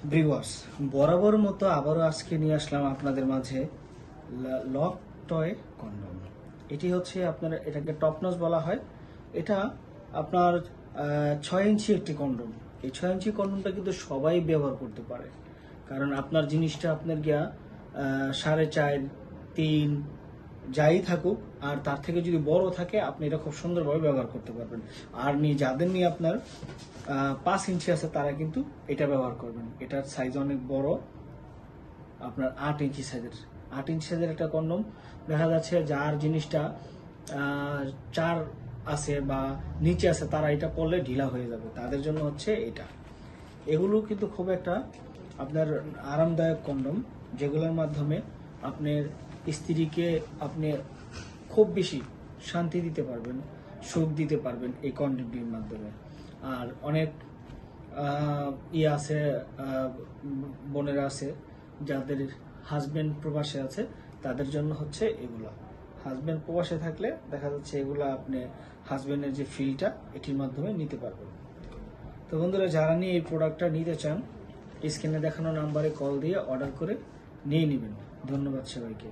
Viewers, বরাবর মতো আবারও আজকে নিয়ে আসলাম আপনাদের মাঝে লক টয় কন্ডম। এটি হচ্ছে আপনার, এটাকে টপনস বলা হয়। এটা আপনার 6 ইঞ্চি একটি কন্ডম। এই 6 ইঞ্চি কন্ডমটা কিন্তু সবাই ব্যবহার করতে পারে, কারণ আপনার জিনিসটা আপনার গিয়া 4.5, 3 যাই থাকুক, আর তার থেকে যদি বড় থাকে আপনি এটা খুব সুন্দরভাবে ব্যবহার করতে পারবেন। আর যাদের নিয়ে আপনার 5 ইঞ্চি আছে তারা কিন্তু এটা ব্যবহার করবেন। এটার সাইজ অনেক বড়, আপনার 8 ইঞ্চি সাইজের। 8 ইঞ্চি সাইজের একটা কন্ডম দেখা যাচ্ছে যার জিনিসটা 4 আছে বা নিচে আছে, তারা এটা পরলে ঢিলা হয়ে যাবে, তাদের জন্য হচ্ছে এটা। এগুলো কিন্তু খুব একটা আপনার আরামদায়ক কন্ডম, যেগুলোর মাধ্যমে আপনার স্ত্রীকে আপনি খুব বেশি শান্তি দিতে পারবেন, সুখ দিতে পারবেন এই কন্ডমটির মাধ্যমে। আর অনেক আছে, বোনেরা আছে যাদের হাজবেন্ড প্রবাসে আছে, তাদের জন্য হচ্ছে এগুলা। হাজবেন্ড প্রবাসে থাকলে দেখা যাচ্ছে এগুলা আপনি হাজবেন্ডের যে ফিলটা এটির মাধ্যমে নিতে পারবেন। তো বন্ধুরা, যারা নিয়ে এই প্রোডাক্টটা নিতে চান, স্ক্রিনে দেখানো নাম্বারে কল দিয়ে অর্ডার করে নিয়ে নেবেন। ধন্যবাদ সবাইকে।